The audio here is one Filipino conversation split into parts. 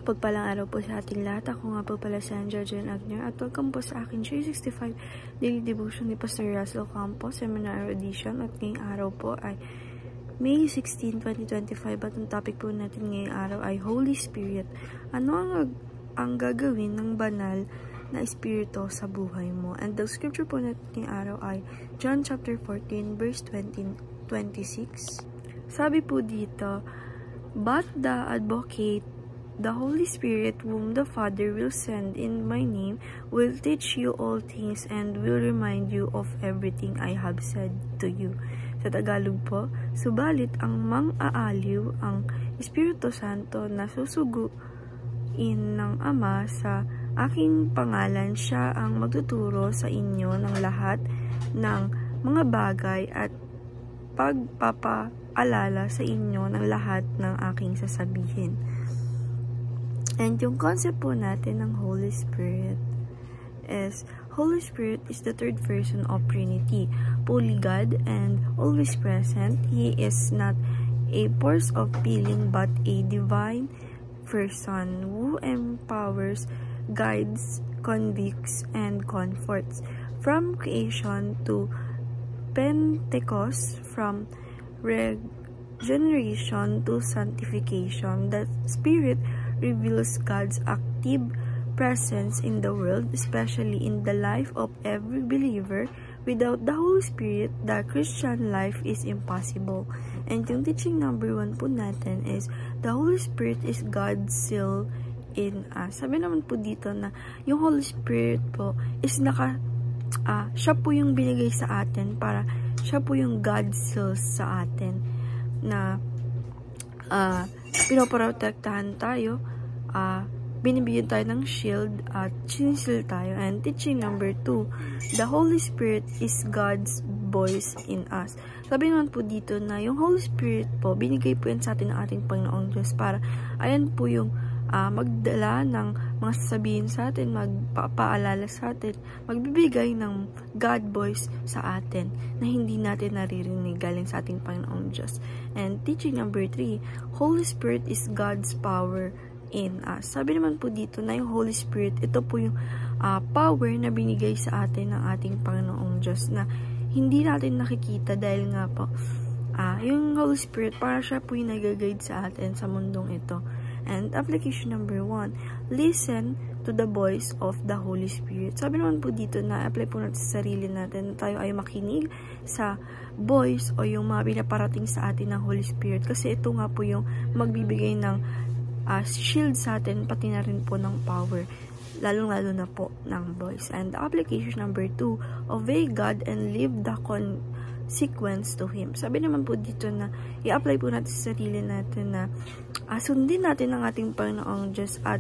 Pagpalang araw po sa ating lahat. Ako nga po pala si Angela Jen Agner at welcome po sa akin 365 Daily Devotion ni Pastor Russell Campos, Seminar Edition. At ngayong araw po ay May 16, 2025 at ang topic po natin ngayong araw ay Holy Spirit. Ano ang gagawin ng banal na espiritu sa buhay mo? And the scripture po natin ngayong araw ay John chapter 14 verse 26. Sabi po dito, "But the Advocate, the Holy Spirit, whom the Father will send in my name, will teach you all things and will remind you of everything I have said to you." Sa Tagalog po, subalit ang mang-aaliw, ang Espiritu Santo na susuguin ng Ama sa aking pangalan, siya ang magtuturo sa inyo ng lahat ng mga bagay at pagpapaalala sa inyo ng lahat ng aking sasabihin. And yung concept po natin ng Holy Spirit is, Holy Spirit is the third person of Trinity, fully God and always present. He is not a force of feeling but a divine person who empowers, guides, convicts, and comforts. From creation to Pentecost, from regeneration to sanctification, the Spirit reveals God's active presence in the world, especially in the life of every believer. Without the Holy Spirit, the Christian life is impossible. And yung teaching number 1 po natin is, the Holy Spirit is God's seal in us. Sabi naman po dito na yung Holy Spirit po is siya po yung binigay sa atin, para siya po yung God's seal sa atin, na pinoprotektahan tayo, binibigyan tayo ng shield at sinisil tayo. And teaching number 2, the Holy Spirit is God's voice in us. Sabi naman po dito na yung Holy Spirit po, binigay po yan sa atin ng ating Panginoong Diyos, para ayan po yung magdala ng mga sasabihin sa atin, magpapaalala sa atin, magbibigay ng God voice sa atin na hindi natin naririnig galing sa ating Panginoong Diyos. And teaching number 3, Holy Spirit is God's power in us. Sabi naman po dito na yung Holy Spirit, ito po yung power na binigay sa atin ng ating Panginoong Diyos, na hindi natin nakikita dahil nga po yung Holy Spirit, para siya po yung nag-guide sa atin sa mundong ito. And application number 1, listen to the voice of the Holy Spirit. Sabi naman po dito na apply po natin sa sarili natin, na tayo ay makinig sa voice o yung mga pinaparating sa atin ng Holy Spirit, kasi ito nga po yung magbibigay ng shield sa atin, pati na rin po ng power, lalong-lalo na po ng voice. And application number 2, obey God and live the consequence to Him. Sabi naman po dito na i-apply po natin sa sarili natin na sundin natin ang ating Panginoong Diyos at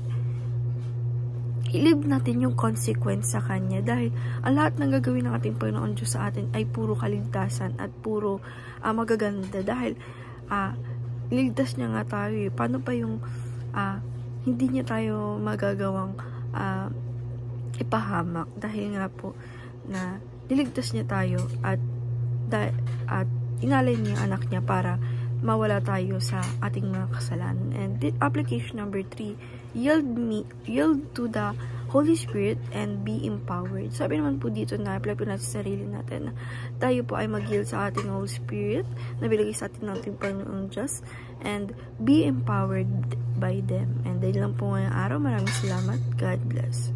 i-live natin yung consequence sa Kanya, dahil ang lahat ng gagawin ng ating Panginoong Diyos sa atin ay puro kaligtasan at puro magaganda, dahil iligtas niya nga tayo. Paano pa yung hindi niya tayo magagawang ipahamak, dahil nga po na niligtas niya tayo at inalay niya ang anak niya para mawala tayo sa ating mga kasalanan. And application number 3, yield to the Holy Spirit and be empowered. Sabi naman po dito na apply po natin sa sarili natin na tayo po ay mag-yield sa ating Holy Spirit na bilagay sa ating nating Panginoong Diyos, and be empowered by them. And dahil lang po ngayong araw, maraming salamat. God bless.